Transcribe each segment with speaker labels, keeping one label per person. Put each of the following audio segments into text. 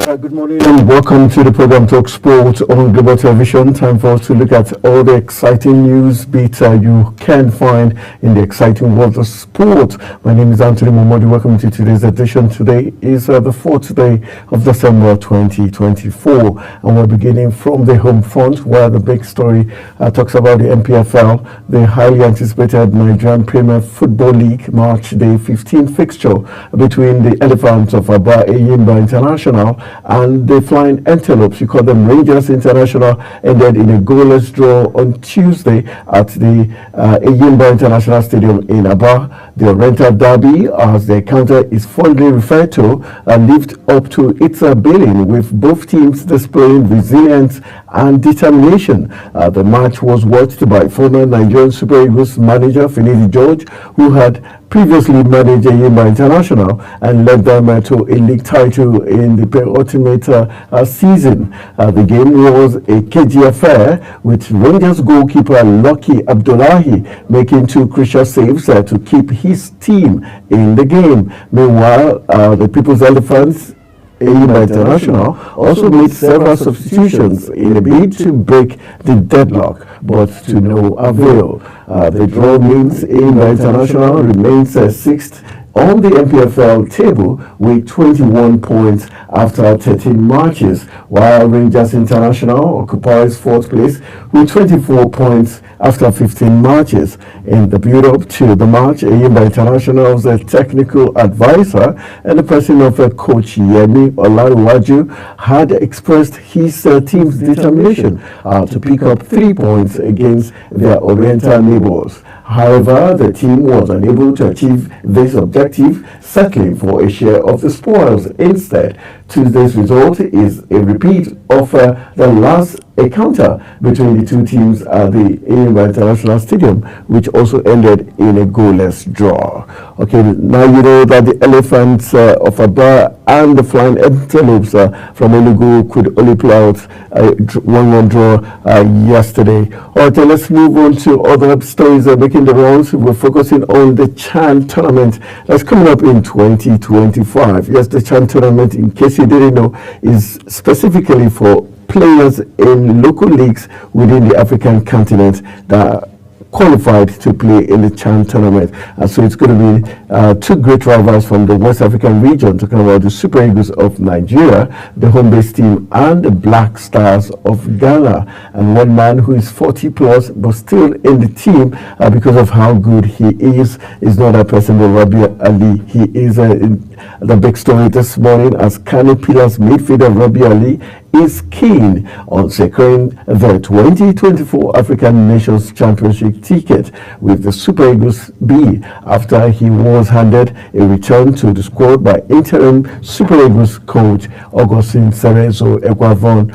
Speaker 1: Good morning and welcome to the program Talk Sport on Global Television. Time for us to look at all the exciting news bits you can find in the exciting world of sport. My name is Anthony Momodi. Welcome to today's edition. Today is the 4th day of December 2024, and we're beginning from the home front where the big story talks about the MPFL, the highly anticipated Nigerian Premier Football League March Day 15 fixture between the Elephants of Aba Eyimba International and the Flying Antelopes, you call them Rangers International, ended in a goalless draw on Tuesday at the Eyimba International Stadium in Aba. The Oriental Derby, as the encounter is fondly referred to, lived up to its billing, with both teams displaying resilience and determination. The match was watched by former Nigerian Super Eagles manager Finidi George, who had previously managed Eyimba International and led them to a league title in the penultimate season. The game was a cagey affair, with Rangers goalkeeper Lucky Abdullahi making two crucial saves to keep his team in the game. Meanwhile, the People's Elephants Eyimba International also made several substitutions in a bid to break the deadlock, but to no avail. The draw means Eyimba International remains sixth on the MPFL table with 21 points after 13 matches, while Rangers International occupies 4th place with 24 points after 15 matches. In the build-up to the match, Eyimba International's technical advisor and the person of coach Yemi Olaruwaju had expressed his team's determination to pick up 3 points against their Oriental neighbors. However, the team was unable to achieve this objective, settling for a share of the spoils. Instead, Tuesday's result is a repeat of the last encounter between the two teams at the Eyimba International Stadium, which also ended in a goalless draw. Okay, now you know that the Elephants of Aba and the Flying Antelopes from Enugu could only pull out a 1-1 draw yesterday. All right, let's move on to other stories making the rounds. We're focusing on the CHAN tournament that's coming up in 2025. Yes, the CHAN tournament, in case you didn't know, is specifically for players in local leagues within the African continent that qualified to play in the CHAN tournament. And so it's going to be two great rivals from the West African region, talking about the Super Eagles of Nigeria, the home-based team, and the Black Stars of Ghana. And one man who is 40 plus but still in the team because of how good he is not a person but Rabiu Ali. He is the big story this morning, as Kano Pillars midfielder Rabiu Ali is keen on securing the 2024 African Nations Championship ticket with the Super Eagles B after he was handed a return to the squad by interim Super Eagles coach Augustine Cerezo Eguavon.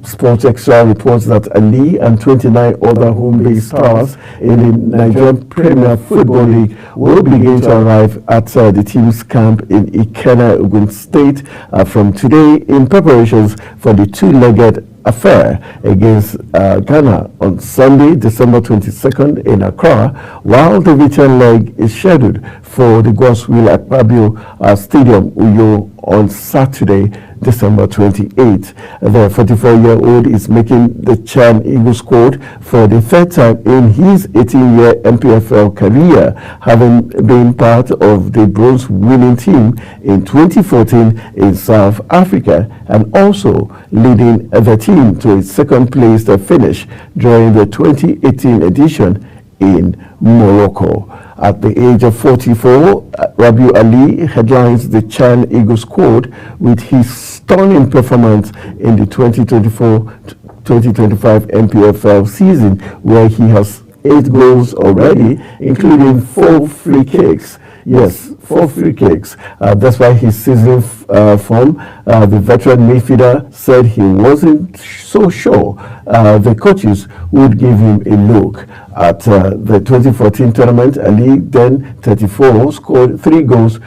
Speaker 1: Sports Extra reports that Ali and 29 other home-based stars in the Nigerian Premier Football League will begin to arrive at the team's camp in Ikena, Ogun State from today in preparations for the two-legged affair against Ghana on Sunday, December 22nd in Accra, while the return leg is scheduled for the Godswill Akpabio Stadium, Uyo, on Saturday, December 28th. The 44-year-old is making the CHAN Eagle squad for the third time in his 18-year MPFL career, having been part of the bronze winning team in 2014 in South Africa and also leading the team to its second place finish during the 2018 edition in Morocco. At the age of 44, Rabiu Ali headlines the CHAN Eagle squad with his stunning performance in the 2024-2025 MPFL season, where he has 8 goals already, including 4 free kicks. Yes, 4 free kicks. That's why his season form, the veteran midfielder said he wasn't so sure the coaches would give him a look. At the 2014 tournament, Ali, then 34, scored 3 goals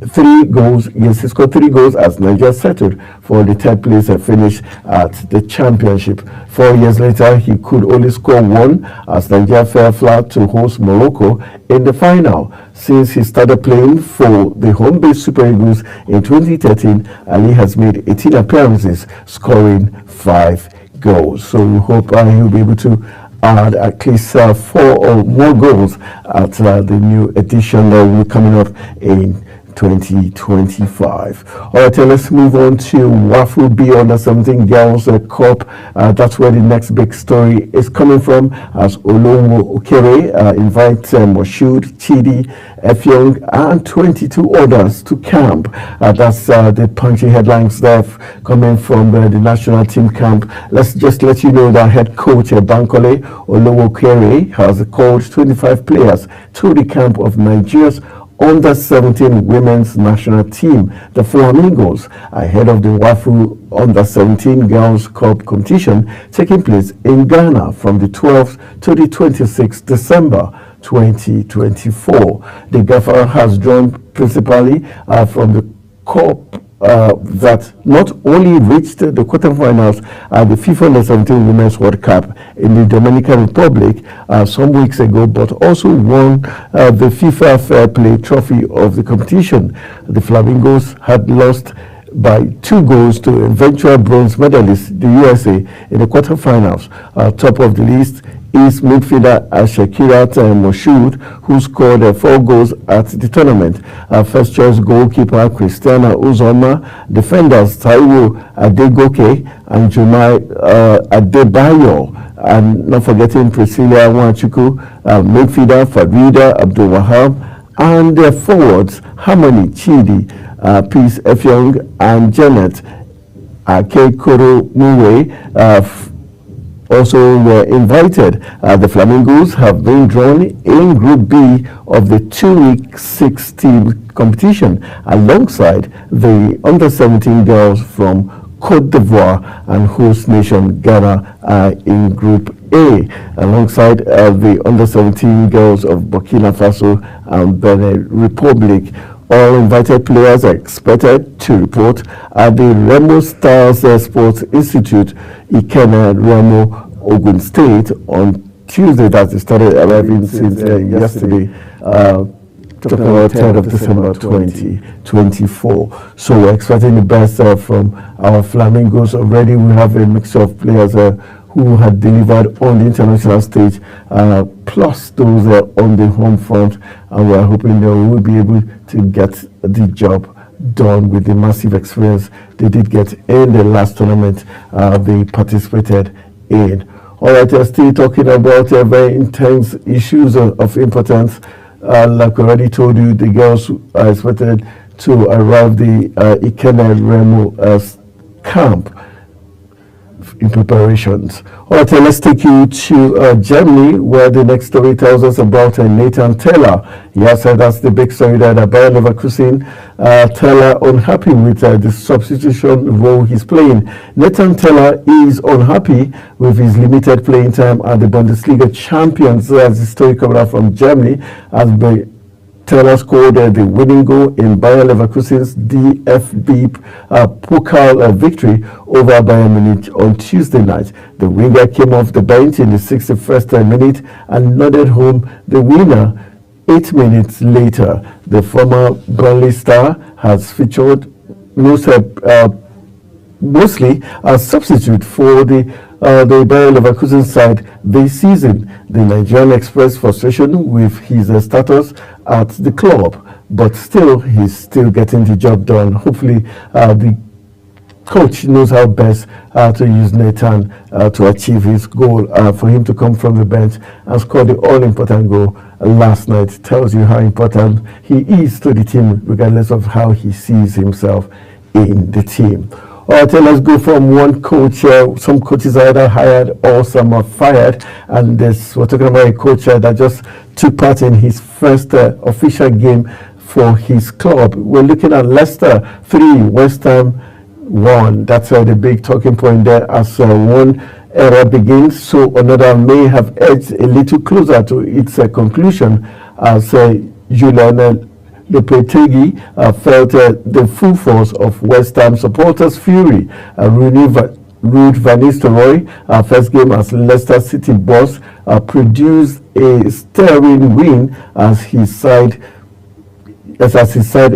Speaker 1: three goals. Yes, he scored three goals as Nigeria settled for the third place finish at the championship. 4 years later, he could only score one as Nigeria fell flat to host Morocco in the final. Since he started playing for the home-based Super Eagles in 2013, Ali has made 18 appearances, scoring 5 goals. So we hope he'll be able to add at least 4 or more goals at the new edition that will be coming up in 2025. All right, let's move on to WAFU B Under 17 Girls Cup. That's where the next big story is coming from, as Olowo Okere invites Moshood, Chidi, Effiong, and 22 others to camp. That's the punchy headlines there coming from the national team camp. Let's just let you know that head coach Bankole Olowo Okere has called 25 players to the camp of Nigeria's under 17 women's national team, the Flamingos, ahead of the WAFU Under 17 Girls Cup competition taking place in Ghana from the 12th to the 26th December 2024. The Gaffer has drawn principally from the Cup that not only reached the quarterfinals at the FIFA Under 17 Women's World Cup in the Dominican Republic some weeks ago, but also won the FIFA Fair Play Trophy of the competition. The Flamingos had lost by 2 goals to eventual bronze medalist, the USA, in the quarterfinals. Top of the list is midfielder Shakirat Moshood, who scored 4 goals at the tournament. First choice goalkeeper Christiana Uzoma, defenders Taiwo Adegoke and Jumai Adebayo, and not forgetting Priscilla Nwachukwu, midfielder Farida Abdul Wahab, and forwards Harmony Chidi, Peace Effiong, and Janet Akekoro Muwe also were invited. The Flamingos have been drawn in Group B of the 2-week 6-team competition alongside the under 17 girls from Cote d'Ivoire and host nation Ghana in Group A, alongside the under 17 girls of Burkina Faso and Benin Republic. All invited players are expected to report at the Remo Stars Sports Institute, Ikenne, Remo, Ogun State on Tuesday. That started arriving since yesterday, talking about 10th of December 2024. So we're expecting the best from our Flamingos. Already we have a mix of players who had delivered on the international stage, plus those on the home front, and we're hoping they will be able to get the job done with the massive experience they did get in the last tournament they participated in. All right, still talking about very intense issues of importance. Like we already told you, the girls are expected to arrive the Ikenne Remo camp in preparations. All right, let's take you to Germany, where the next story tells us about Nathan Teller. Yes, that's the big story that Bayer Leverkusen, Teller unhappy with the substitution role he's playing. Nathan Teller is unhappy with his limited playing time at the Bundesliga champions. That's the story coming out from Germany, as Teller scored the winning goal in Bayer Leverkusen's DFB Pokal victory over Bayern Munich on Tuesday night. The winger came off the bench in the 61st minute and nodded home the winner 8 minutes later. The former Burnley star has featured mostly as substitute for the Bayer Leverkusen side this season. The Nigerian expressed frustration with his status at the club, but he's still getting the job done. Hopefully, the coach knows how best to use Nathan to achieve his goal. For him to come from the bench and score the all-important goal last night tells you how important he is to the team, regardless of how he sees himself in the team. All right, let's go from one coach. Some coaches are either hired or some are fired. And we're talking about a coach that just took part in his first official game for his club. We're looking at Leicester 3, West Ham 1. That's the big talking point there. As one era begins, so another may have edged a little closer to its conclusion, as Julian Lopetegui felt the full force of West Ham supporters' fury. Ruud van Nistelrooy, first game as Leicester City boss, produced a stirring win as his side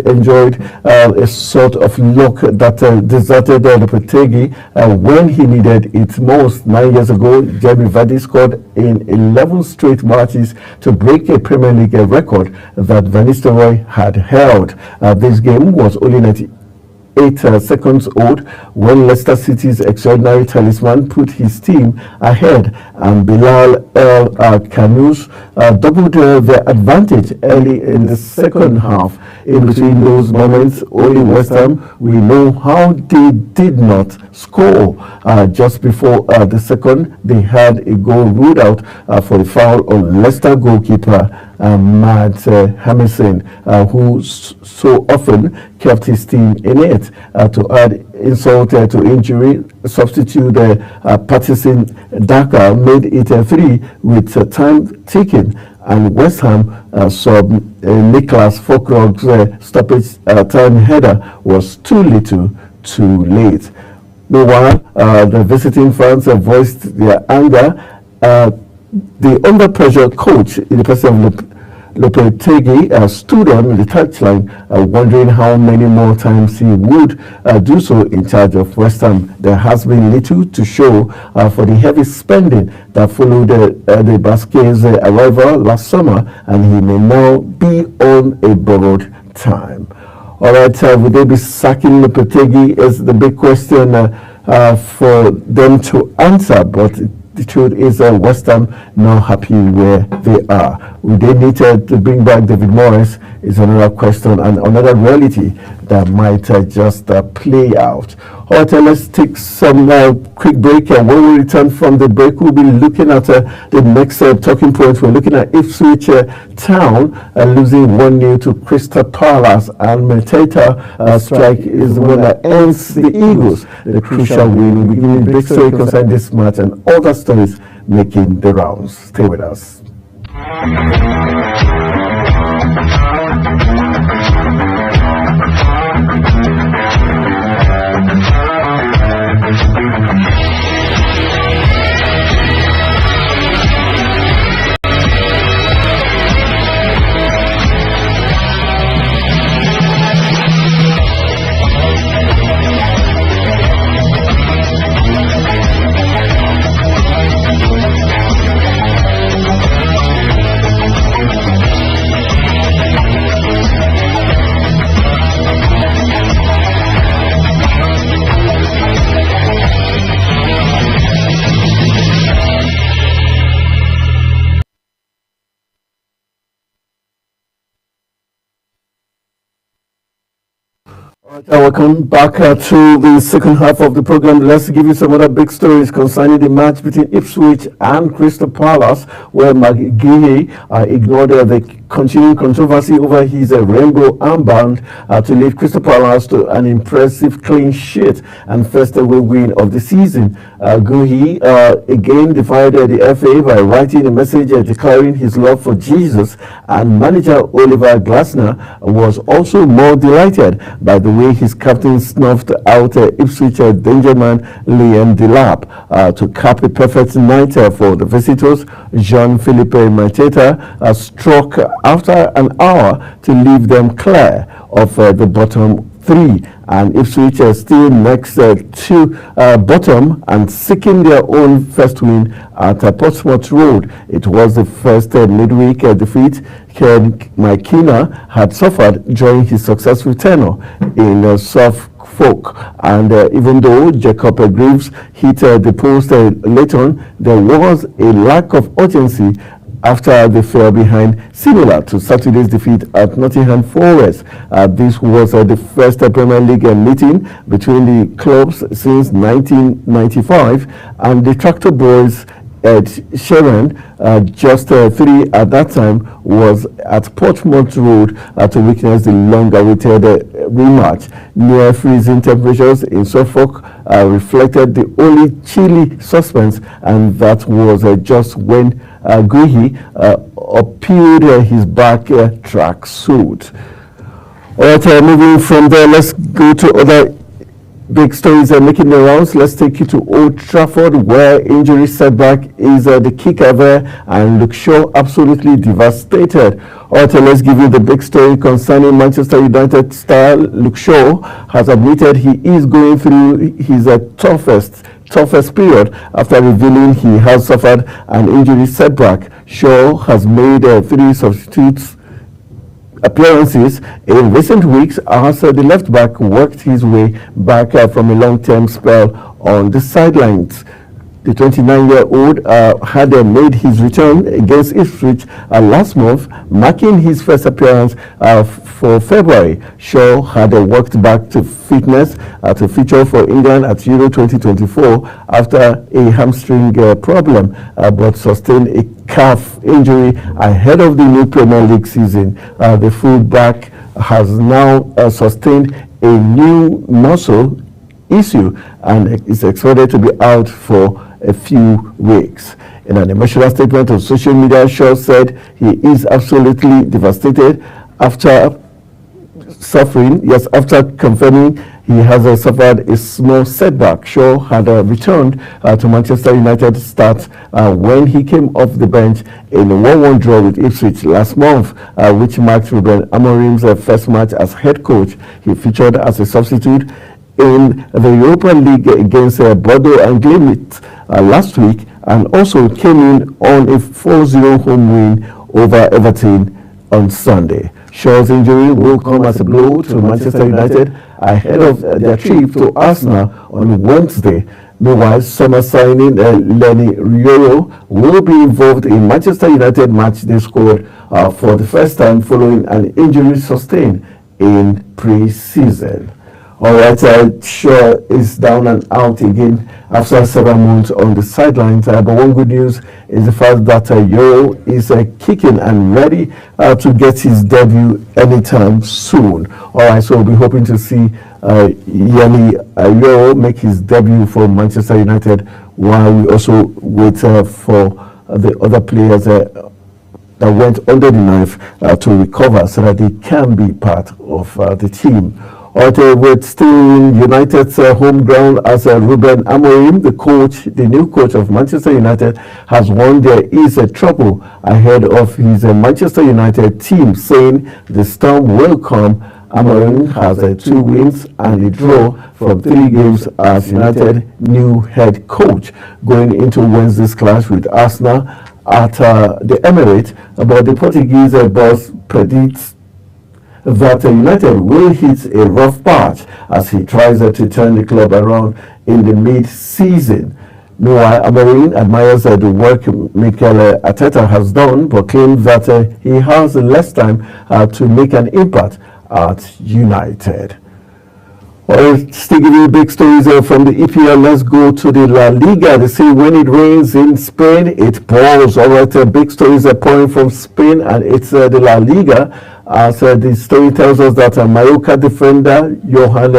Speaker 1: enjoyed a sort of luck that deserted Lopetegui when he needed it most. 9 years ago, Jamie Vardy scored in 11 straight matches to break a Premier League record that Van Nistelrooy had held. This game was only 98 seconds old when Leicester City's extraordinary talisman put his team ahead, and Bilal El Kanous doubled their advantage early in the second half. In between those moments, only West Ham, we know how they did not score. Just before the second, they had a goal ruled out for the foul on Leicester goalkeeper Matt Hamilton, who so often kept his team in it. To add insult to injury, substitute Patterson Daka made it 3 with time ticking, and West Ham sub Nicholas Fulkrug's stoppage time header was too little, too late. Meanwhile, the visiting fans voiced their anger. The under pressure coach in the person of Lopetegui stood on the touchline, wondering how many more times he would do so in charge of West Ham. There has been little to show for the heavy spending that followed the Basquet's arrival last summer, and he may now be on a borrowed time. All right, will they be sacking Lopetegui is the big question for them to answer, but the truth is West Ham now happy where they are. Will they need to bring back David Moyes is another question and another reality that might just play out. All right, let's take some quick break, and when we return from the break, we'll be looking at the next talking point. We're looking at Ipswich Town losing 1-0 to Crystal Palace, and Mateta strike is the one that ends the Eagles the crucial win. We're giving big story concerning this match and other stories making the rounds. Stay with us. Welcome back to the second half of the program. Let's give you some other big stories concerning the match between Ipswich and Crystal Palace, where McGeehey ignored the continuing controversy over his rainbow armband to lead Crystal Palace to an impressive clean sheet and first away win of the season. Guehi again defied the FA by writing a message declaring his love for Jesus, and manager Oliver Glasner was also more delighted by the way his captain snuffed out Ipswich danger man Liam Delap to cap a perfect night for the visitors. Jean-Philippe Mateta struck after an hour to leave them clear of the bottom 3, and Ipswich still next to bottom and seeking their own first win at Portsmouth Road. It was the first midweek defeat Ken McKenna had suffered during his successful tenure in Suffolk, and even though Jacob Greaves hit the post late on, there was a lack of urgency after they fell behind, similar to Saturday's defeat at Nottingham Forest. This was the first Premier League meeting between the clubs since 1995, and the Tractor Boys Ed Sheeran, just 3 at that time, was at Portsmouth Road to witness the long-awaited rematch. Near freezing temperatures in Suffolk reflected the only chilly suspense, and that was just when Guehi appealed his back track suit. All right, moving from there, let's go to other big stories making the rounds. Let's take you to Old Trafford, where injury setback is the kicker there, and Luke Shaw absolutely devastated. All right, let's give you the big story concerning Manchester United star Luke Shaw. Has admitted he is going through his toughest period after revealing he has suffered an injury setback. Shaw has made 3 substitutes appearances in recent weeks as the left back worked his way back from a long-term spell on the sidelines. The 29-year-old had made his return against Ipswich last month, marking his first appearance for February. Shaw had worked back to fitness to feature for England at Euro 2024 after a hamstring problem, but sustained a calf injury ahead of the new Premier League season. The fullback has now sustained a new muscle issue and is expected to be out for a few weeks. In an emotional statement on social media, Shaw said he is absolutely devastated after confirming he has suffered a small setback. Shaw had returned to Manchester United start when he came off the bench in a 1-1 draw with Ipswich last month, which marked Ruben Amorim's first match as head coach. He featured as a substitute in the Europa League against Bordeaux and Glimit last week, and also came in on a 4-0 home win over Everton on Sunday. Shaw's injury will come as a blow to Manchester United ahead of their trip to Arsenal on Wednesday. Meanwhile, summer signing Lenny Yoro will be involved in Manchester United matchday squad for the first time following an injury sustained in pre-season. All right, Shaw is down and out again after several months on the sidelines. But one good news is the fact that Yoro is kicking and ready to get his debut anytime soon. All right, so we'll be hoping to see Yemi Yoro make his debut for Manchester United, while we also wait for the other players that went under the knife to recover so that they can be part of the team. With still in United's home ground as Ruben Amorim, the new coach of Manchester United, has warned there is trouble ahead of his Manchester United team, saying the storm will come. Amorim has 2 wins and a draw from 3 games as United new head coach, going into Wednesday's clash with Arsenal at the Emirates. But the Portuguese boss predicts that United will hit a rough patch as he tries to turn the club around in the mid-season. Meanwhile, Amorim admires the work Mikel Arteta has done, but claims that he has less time to make an impact at United. Still giving you big stories from the EPL. Let's go to the La Liga. They say when it rains in Spain, it pours. All right, big stories are pouring from Spain, and it's the La Liga. As the story tells us that Mallorca defender Johan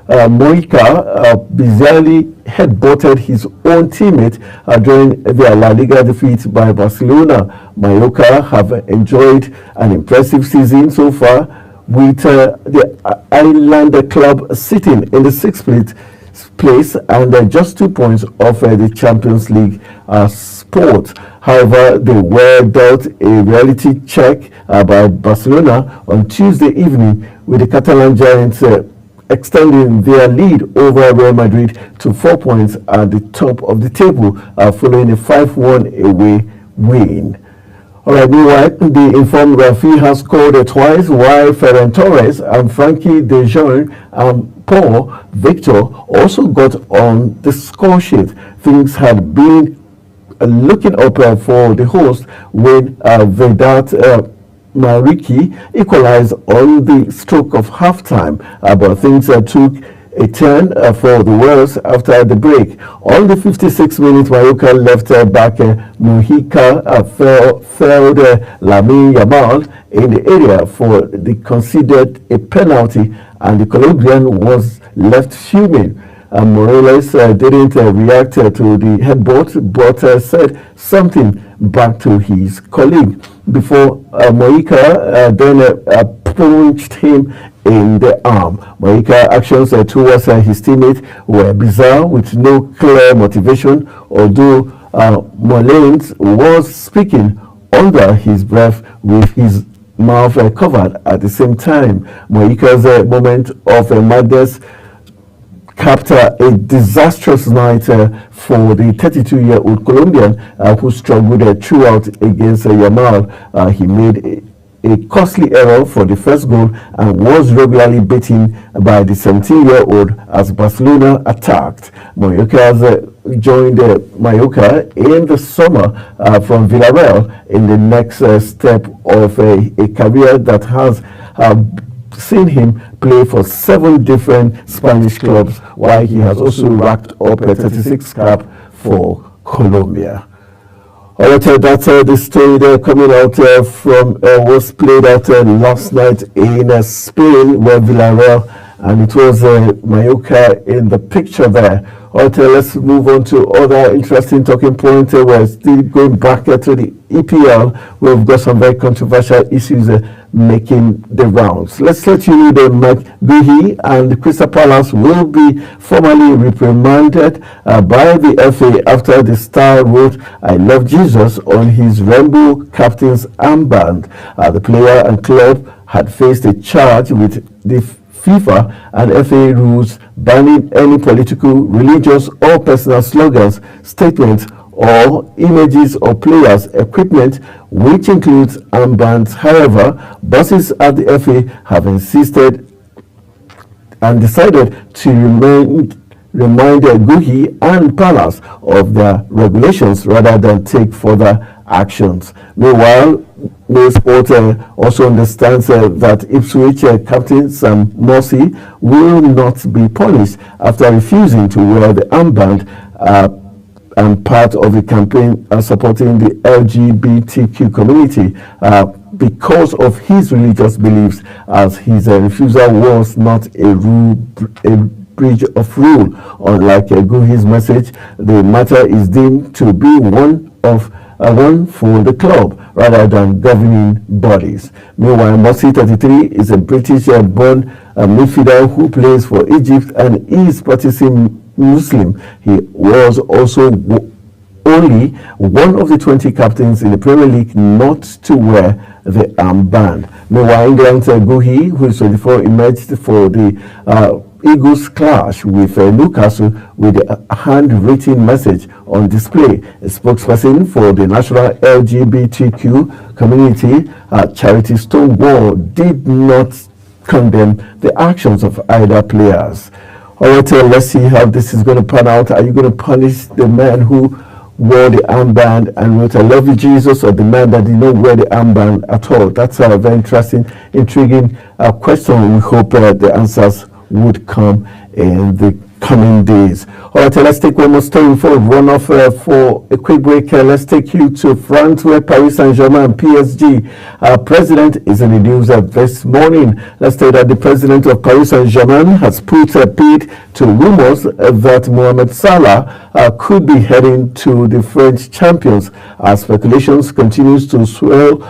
Speaker 1: Mojica bizarrely headbutted his own teammate during their La Liga defeat by Barcelona. Mallorca have enjoyed an impressive season so far, with the Island club sitting in the 6th place and just 2 points off the Champions League spot. However, they were dealt a reality check by Barcelona on Tuesday evening, with the Catalan Giants extending their lead over Real Madrid to 4 points at the top of the table following a 5-1 away win. All right, meanwhile, the informed referee has scored twice, while Ferran Torres and Frankie de Jong and Paul Victor also got on the score sheet. Things had been looking up for the host when Vedat Mariki equalized on the stroke of halftime, but things took a turn for the worse after the break. On the 56th minute, Mallorca left back Mojica failed Lamine Yamal in the area for the conceded a penalty, and the Colombian was left fuming. Morales didn't react to the headbutt, but said something back to his colleague before Mojica then punched him in the arm. Moyika's actions towards his teammate were bizarre, with no clear motivation, although Mullins was speaking under his breath with his mouth covered at the same time. Moyika's moment of madness capped a disastrous night for the 32-year-old Colombian who struggled throughout against Yamal. He made a costly error for the first goal and was regularly beaten by the 17-year-old as Barcelona attacked. Moyika joined Mallorca in the summer from Villarreal in the next step of a career that has seen him play for 7 different Spanish clubs, while he has also racked up a 36 cap for Colombia. All right, that's the story there coming out from was played out last night in Spain, where Villarreal, and it was Mallorca in the picture there. All right, let's move on to other interesting talking points. We're still going back to the EPL, where we've got some very controversial issues making the rounds. Let's let you know that Mike Guehi and Crystal Palace will be formally reprimanded by the FA after the star wrote "I love Jesus" on his rainbow captain's armband. The player and club had faced a charge with the FIFA and FA rules banning any political, religious, or personal slogans, statements, or images of players' equipment, which includes armbands. However, bosses at the FA have insisted and decided to remind Guehi and Palace of their regulations rather than take further actions. Meanwhile, Mail Sport also understands that Ipswich captain Sam Morsy will not be punished after refusing to wear the armband and part of the campaign supporting the LGBTQ community because of his religious beliefs, as his refusal was not a breach of rule. Unlike Guehi's message, the matter is deemed to be one for the club rather than governing bodies. Meanwhile, Morsy, 33, is a British-born midfielder who plays for Egypt and is practicing Muslim. He was also only one of the 20 captains in the Premier League not to wear the armband. Meanwhile, England's Guehi, who is 24, emerged for the Eagles clash with Newcastle with a handwritten message on display. A spokesperson for the national LGBTQ community, Charity Stonewall, did not condemn the actions of either players. All right, let's see how this is going to pan out. Are you going to punish the man who wore the armband and wrote "I love you, Jesus," or the man that did not wear the armband at all? That's a very interesting, intriguing question. We hope the answers would come in the coming days. All right, let's take one more story before we run off for a quick break. Let's take you to France, where Paris Saint-Germain and PSG president is in the news this morning. Let's say that the president of Paris Saint-Germain has put a bid to rumors that Mohamed Salah could be heading to the French champions, as speculations continues to swell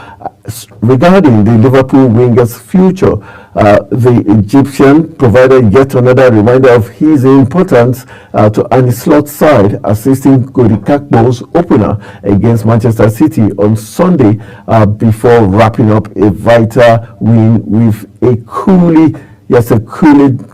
Speaker 1: regarding the Liverpool winger's future. The Egyptian provided yet another reminder of his importance to Arne Slot's side, assisting Cody Gakpo's opener against Manchester City on Sunday before wrapping up a vital win with a coolly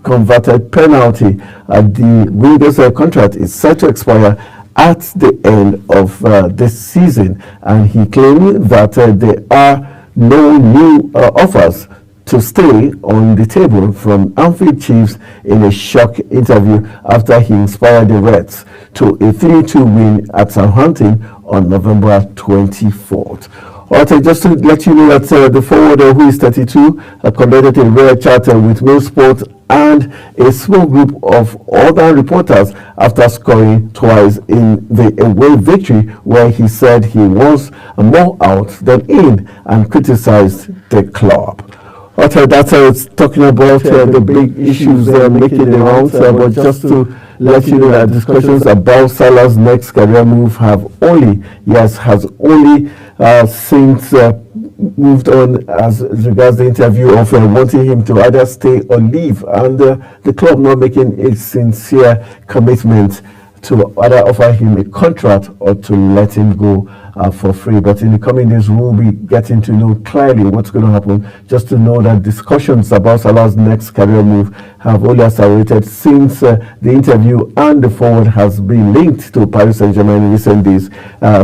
Speaker 1: converted penalty. The winger's contract is set to expire at the end of this season, and he claimed that there are no new offers to stay on the table from Anfield Chiefs in a shock interview after he inspired the Reds to a 3-2 win at Southampton on November 24th. All right, just to let you know that the forwarder, who is 32, conducted a rare chat with Mail Sport and a small group of other reporters after scoring twice in the away victory, where he said he was more out than in and criticized the club. Okay, that's talking about the big issues making the rounds, but just to let you know that discussions about Salah's next career move has only since moved on as regards the interview of wanting him to either stay or leave, and the club not making a sincere commitment to either offer him a contract or to let him go for free. But in the coming days, we'll be getting to know clearly what's going to happen. Just to know that discussions about Salah's next career move have only accelerated since the interview and the forward has been linked to Paris Saint-Germain in recent days,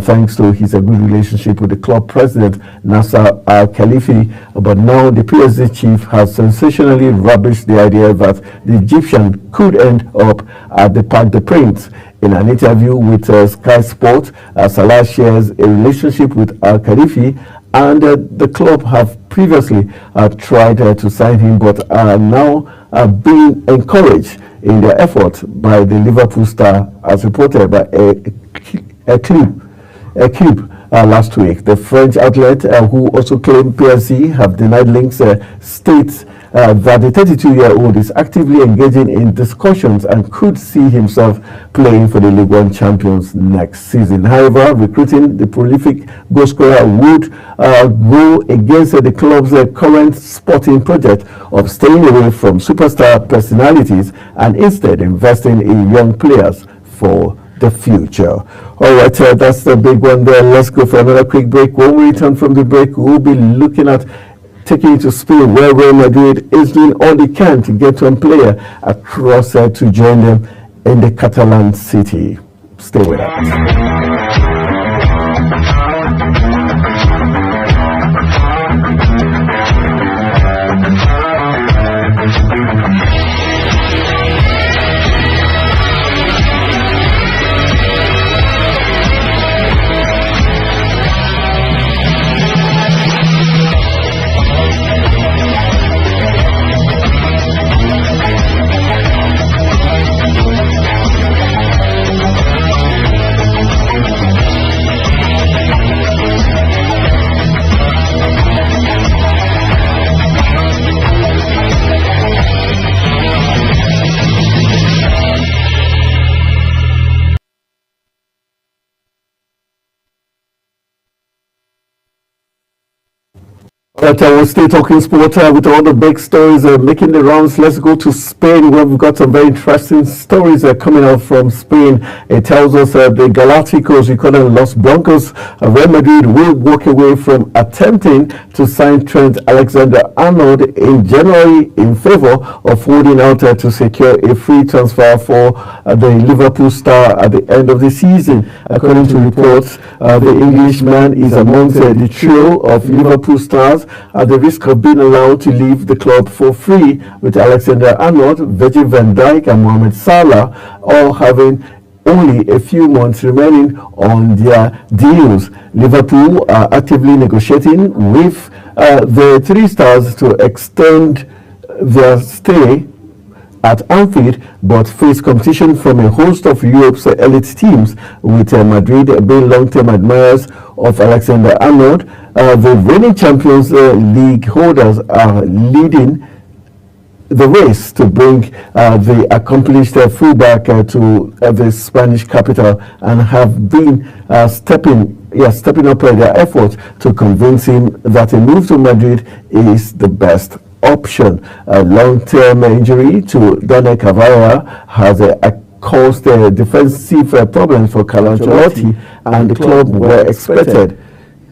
Speaker 1: thanks to his good relationship with the club president, Nasser Al-Khelaifi. But now the PSG chief has sensationally rubbished the idea that the Egyptian could end up at the Parc des Princes. In an interview with Sky Sport, Salah shares a relationship with Al-Khelaifi, and the club have previously tried to sign him, but are now being encouraged in their effort by the Liverpool star, as reported by a clip last week. The French outlet, who also claim PSG have denied links, states that the 32-year-old is actively engaging in discussions and could see himself playing for the Ligue 1 champions next season. However, recruiting the prolific goalscorer would go against the club's current sporting project of staying away from superstar personalities and instead investing in young players for the future. All right, that's the big one there. Let's go for another quick break. When we return from the break, we'll be looking at taking it to Spain, where Real Madrid is doing all they can to get one player across to join them in the Catalan city. Stay with us. But we'll stay talking sport with all the big stories making the rounds. Let's go to Spain, where we've got some very interesting stories coming out from Spain. It tells us the Galacticos, we call them Los Blancos, Real Madrid will walk away from attempting to sign Trent Alexander-Arnold in January in favor of holding out to secure a free transfer for the Liverpool star at the end of the season. According to reports, the Englishman is amongst the trio of Liverpool stars at the risk of being allowed to leave the club for free, with Alexander-Arnold, Virgil van Dijk and Mohamed Salah all having only a few months remaining on their deals. Liverpool are actively negotiating with the three stars to extend their stay at Anfield, but face competition from a host of Europe's elite teams, with Madrid being long-term admirers of Alexander-Arnold. The reigning Champions League holders are leading the race to bring the accomplished fullback to the Spanish capital, and have been stepping up their efforts to convince him that a move to Madrid is the best option. A long-term injury to Dani Cavara has caused defensive problems for Carlo Ancelotti, and the club were expected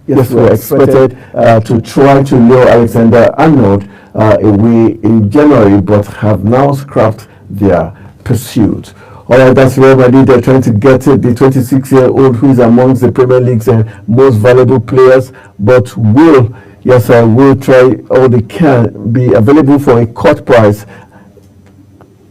Speaker 1: to try to lure Alexander-Arnold away in January, but have now scrapped their pursuit. All right, that's Real Madrid. They're trying to get the 26-year-old who is amongst the Premier League's most valuable players, but will try all they can, be available for a cut price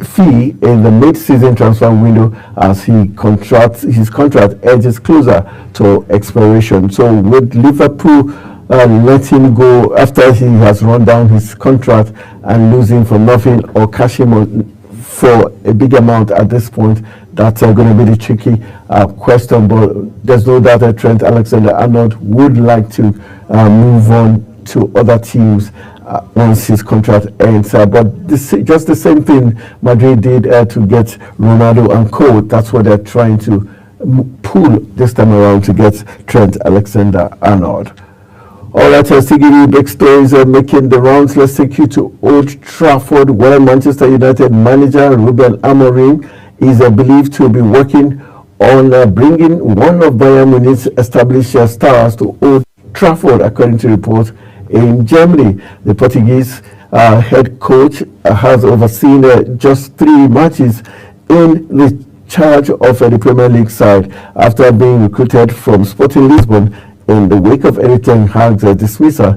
Speaker 1: fee in the mid-season transfer window as his contract edges closer to expiration. So with Liverpool let him go after he has run down his contract and lose him for nothing, or cash him for a big amount at this point, that's going to be the tricky question. But there's no doubt that Trent Alexander-Arnold would like to move on to other teams once his contract ends. But just the same thing Madrid did to get Ronaldo and Co. That's what they're trying to pull this time around to get Trent Alexander-Arnold. All right, still give you big stories making the rounds. Let's take you to Old Trafford, where Manchester United manager Ruben Amorim is believed to be working on bringing one of Bayern Munich's established stars to Old Trafford, according to reports in Germany. The Portuguese head coach has overseen just 3 matches in the charge of the Premier League side after being recruited from Sporting Lisbon in the wake of Erik ten Hag's dismissal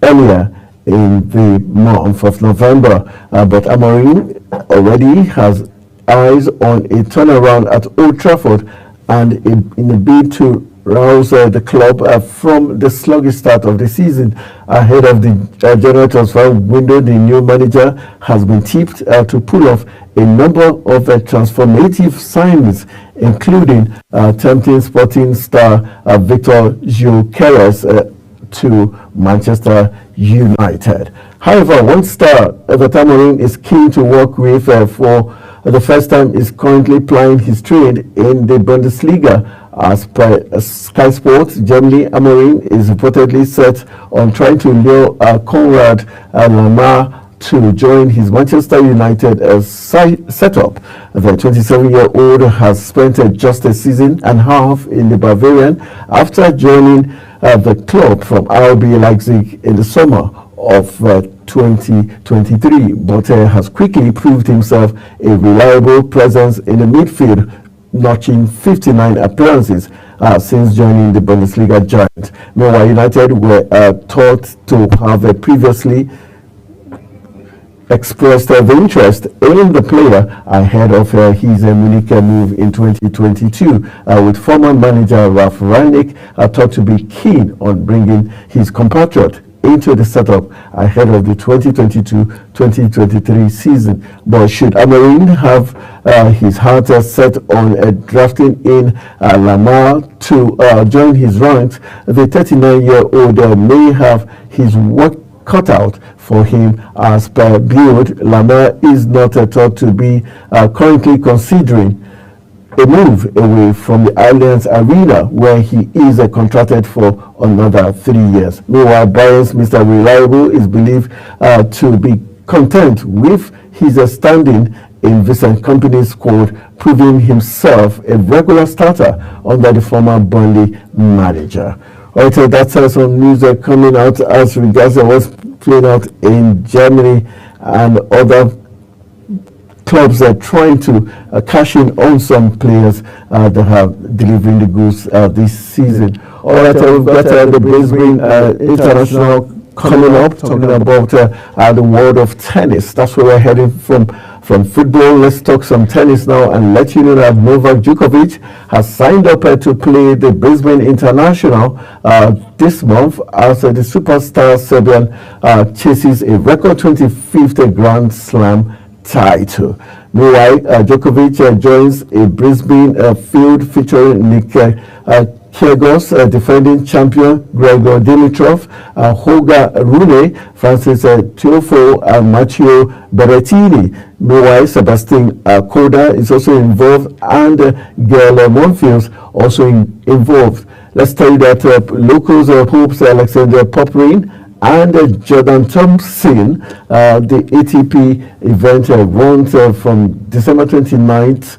Speaker 1: earlier in the month of November. But Amorim already has eyes on a turnaround at Old Trafford, and in a bid to rouse the club from the sluggish start of the season ahead of the January transfer window. The new manager has been tipped to pull off a number of transformative signings, including tempting Sporting star Victor Gyökeres to Manchester United. However, one star that Amorim is keen to work with for the first time is currently plying his trade in the Bundesliga. As per Sky Sports Germany, Amorim is reportedly set on trying to lure Konrad Laimer to join his Manchester United setup. The 27-year-old has spent just a season and a half in the Bavarian after joining the club from RB Leipzig in the summer of 2023, but has quickly proved himself a reliable presence in the midfield, notching 59 appearances since joining the Bundesliga giant. Meanwhile, United were thought to have previously expressed their interest in the player ahead of his Munich move in 2022, with former manager Ralf Rangnick thought to be keen on bringing his compatriot into the setup ahead of the 2022-2023 season. But should Amorim have his heart set on drafting in Laimer to join his ranks, the 39-year-old may have his work cut out for him. As per Bild, Laimer is not thought to be currently considering a move away from the Allianz Arena, where he is contracted for another 3 years. Meanwhile, Bayern's Mr. Reliable is believed to be content with his standing in Vincent Kompany's squad, proving himself a regular starter under the former Burnley manager. All right, that's some news coming out as regards what's playing out in Germany, and other clubs are trying to cash in on some players that are delivering the goods this season. All right, we've got the Brisbane International coming up, talking about the world of tennis. That's where we're heading from football. Let's talk some tennis now and let you know that Novak Djokovic has signed up to play the Brisbane International this month as the superstar Serbian chases a record 25th Grand Slam title. Meanwhile, Djokovic joins a Brisbane field featuring Nick Kyrgios, defending champion Grigor Dimitrov, Holger Rune, Francis Tiafoe, and Matteo Berrettini. Meanwhile, Sebastian Korda is also involved, and Gael Monfils also involved. Let's tell you that locals hopes Alexander Popyrin and Jordan Thompson, the ATP event runs from December 29th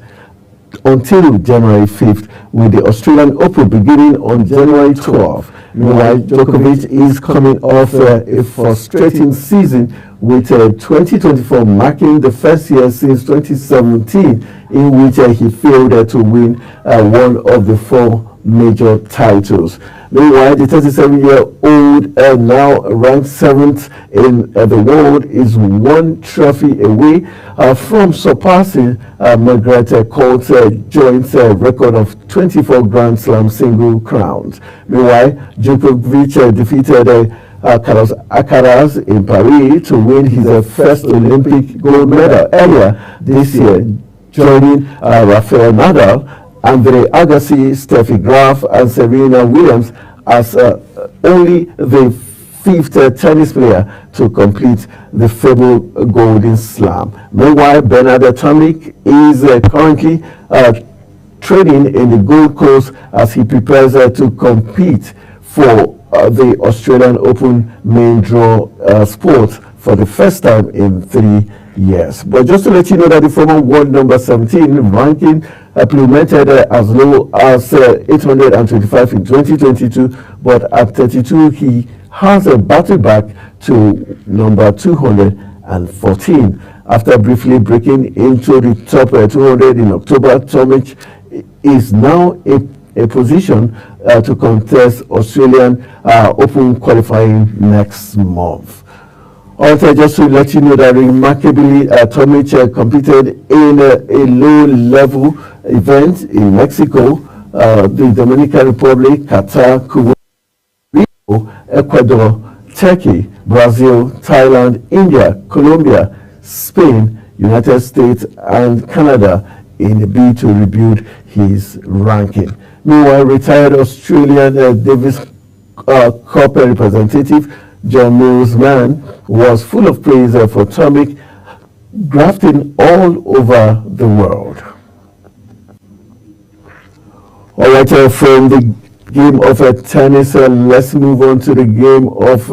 Speaker 1: until January 5th, with the Australian Open beginning on January 12th. Meanwhile, Djokovic is coming off a frustrating season, with 2024 marking the first year since 2017 in which he failed to win one of the 4 major titles. Meanwhile, the 37-year-old now ranked 7th in the world is 1 trophy away from surpassing Margaret Court's joint record of 24 Grand Slam single crowns. Meanwhile, Djokovic defeated Carlos Alcaraz in Paris to win his first Olympic gold medal earlier this year, joining Rafael Nadal, Andre Agassi, Steffi Graf, and Serena Williams as only the 5th tennis player to complete the fabled Golden Slam. Meanwhile, Bernard Tomic is currently training in the Gold Coast as he prepares to compete for the Australian Open main draw sport for the first time in 3 years. But just to let you know that the former world number 17 ranking plummeted as low as 825 in 2022, but at 32 he has battled back to number 214. After briefly breaking into the top 200 in October, Tomic is now a position to contest Australian Open qualifying next month. Also, just to let you know that remarkably, Tomic competed in a low-level event in Mexico, the Dominican Republic, Qatar, Kuwait, Ecuador, Turkey, Brazil, Thailand, India, Colombia, Spain, United States, and Canada in a bid to rebuild his ranking. Meanwhile, retired Australian Davis Cup representative John Millsman was full of praise for Tomic, grafting all over the world. All right, from the game of tennis, let's move on to the game of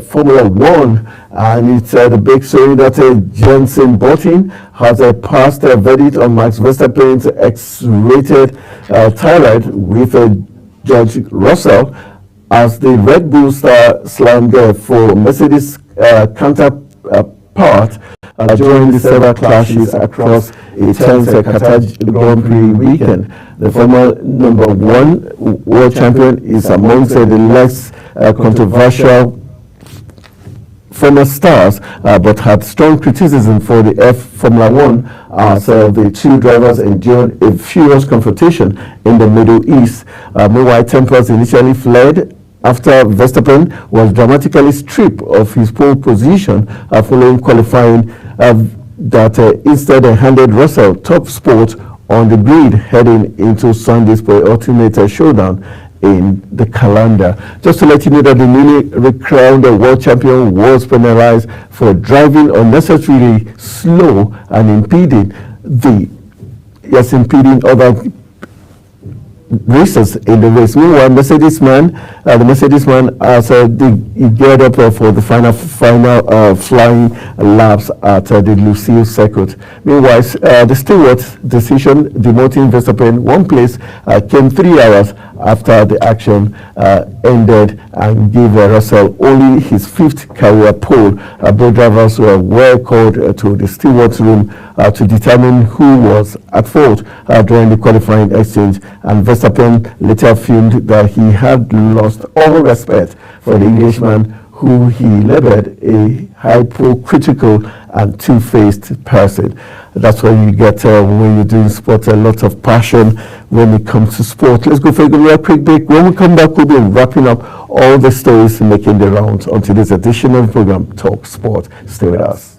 Speaker 1: Formula One, and it's the big story that Jenson Button has passed a verdict on Max Verstappen's X-rated tirade with George Russell as the Red Bull star slammed for Mercedes counterpart during the several clashes across a tense Qatar Grand Prix weekend. The former number one world champion is amongst the less controversial former stars, but had strong criticism for the Formula One as the two drivers endured a furious confrontation in the Middle East. Meanwhile, tempers initially fled after Verstappen was dramatically stripped of his pole position following qualifying that instead handed Russell top spot on the grid heading into Sunday's ultimate showdown in the calendar. Just to let you know that the newly recrowned world champion was penalized for driving unnecessarily slow and impeding other racers in the race. Meanwhile, the Mercedes-man as they geared up for the final flying laps at the Lusail circuit. Meanwhile, the steward's decision demoting Verstappen one place came 3 hours after the action ended and gave Russell only his 5th career pole. Both drivers were called to the steward's room to determine who was at fault during the qualifying exchange, and Verstappen later filmed that he had lost all respect for the Englishman, who he labeled a hypocritical and two-faced person. That's what you get when you're doing sport, a lot of passion when it comes to sport. Let's go for a real quick break. When we come back, we'll be wrapping up all the stories making the rounds on today's edition of the program, Talk Sport. Stay with us.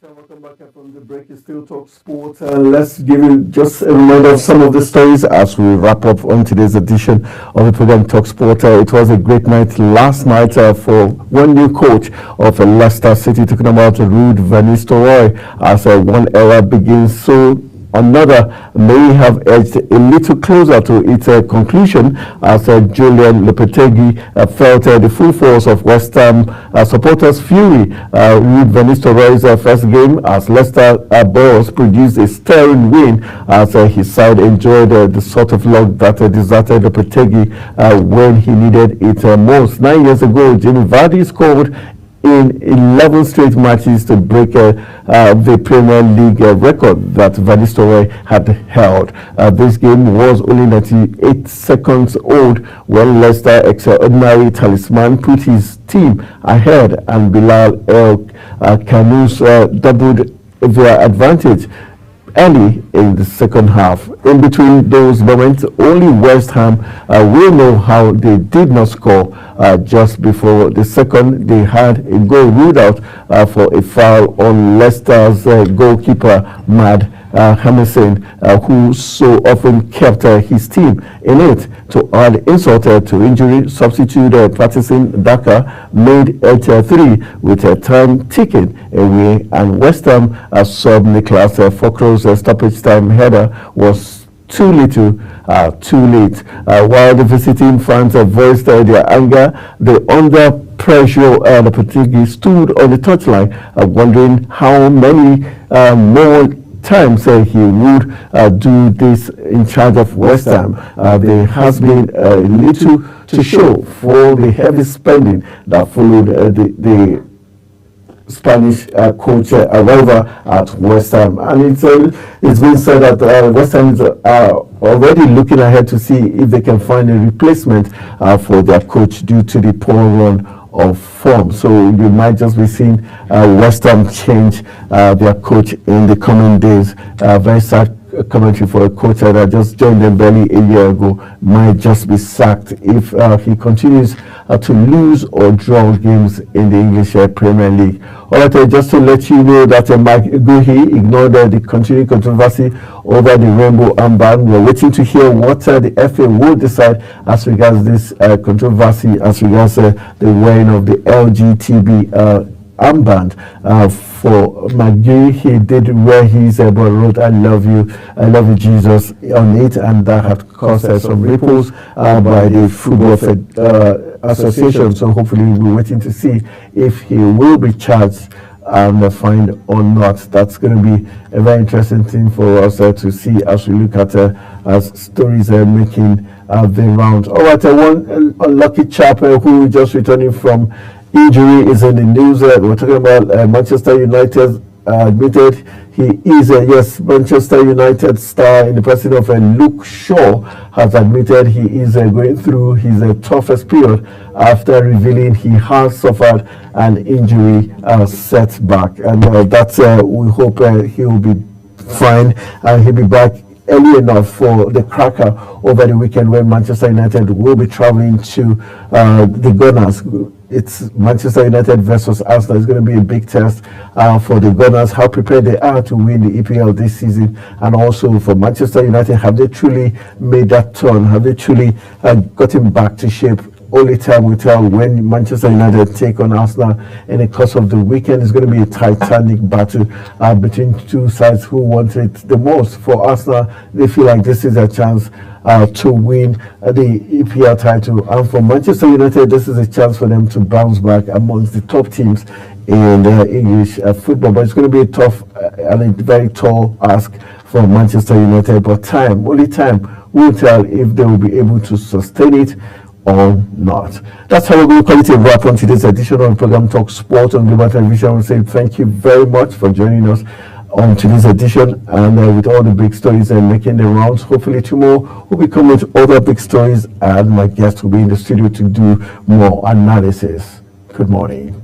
Speaker 1: Welcome back from the break. It's Still Talk Sport. Let's give you just a reminder of some of the stories as we wrap up on today's edition of the program Talk Sport. It was a great night last night for one new coach of Leicester City, talking about Ruud van Nistelrooy, as one era begins, so another may have edged a little closer to its conclusion as Julian Lopetegui felt the full force of West Ham supporters' fury. Ruud van Nistelrooy's first game as Leicester Boys produced a stirring win as his side enjoyed the sort of luck that deserted Lopetegui when he needed it most. 9 years ago, Jamie Vardy scored in 11 straight matches to break the Premier League record that Van Nistelrooy had held. This game was only 98 seconds old when Leicester extraordinary talisman put his team ahead and Bilal El Khanous doubled their advantage early in the second half. In between those moments, only West Ham will know how they did not score. Just before the second, they had a goal ruled out for a foul on Leicester's goalkeeper, Mad Hammerson, who so often kept his team in it. To add insult to injury, substitute Patterson Daka made it 3 with time ticking away, and West Ham sub Nicholas Fokro's stoppage time header was too little, too late. While the visiting fans voiced their anger, the under pressure the Portuguese stood on the touchline, wondering how many more times he would do this in charge of West Ham. There has been little to show for the heavy spending that followed the Spanish coach arrival at West Ham, and it's been said that West Ham is already looking ahead to see if they can find a replacement for their coach due to the poor run of form. So you might just be seeing West Ham change their coach in the coming days. Very sad commentary for a coach that just joined them barely a year ago, might just be sacked if he continues to lose or draw games in the English Premier League. All right, just to let you know that Mike Guhi ignored the continuing controversy over the rainbow armband. We're waiting to hear what the FA will decide as regards this controversy, as regards the wearing of the LGTB armband. For McGee, he did wear his but wrote I love you Jesus on it, and that had caused some ripples by the Football Association. So hopefully we're waiting to see if he will be charged and fined or not. That's going to be a very interesting thing for us to see as we look at as stories making the rounds. All right, one unlucky chap who just returning from injury is in the news. We're talking about Manchester United admitted he is Manchester United star in the person of Luke Shaw has admitted he is going through his toughest period after revealing he has suffered an injury setback, and that's we hope he will be fine and he'll be back early enough for the cracker over the weekend when Manchester United will be traveling to the Gunners. It's Manchester United versus Arsenal. It's going to be a big test for the Gunners, how prepared they are to win the EPL this season, and also for Manchester United, have they truly made that turn? Have they truly gotten back to shape? Only time will tell when Manchester United take on Arsenal in the course of the weekend. It's going to be a titanic battle between two sides who want it the most. For Arsenal, they feel like this is a chance to win the EPL title, and for Manchester United, this is a chance for them to bounce back amongst the top teams in English football. But it's going to be a tough and a very tall ask for Manchester United, but only time will tell if they will be able to sustain it or not. That's how we're going to call it a wrap on today's edition of the program Talk Sport on Global Television. I want to say thank you very much for joining us on today's edition, and with all the big stories making the rounds. Hopefully tomorrow we'll be coming with other big stories, and my guest will be in the studio to do more analysis. Good morning.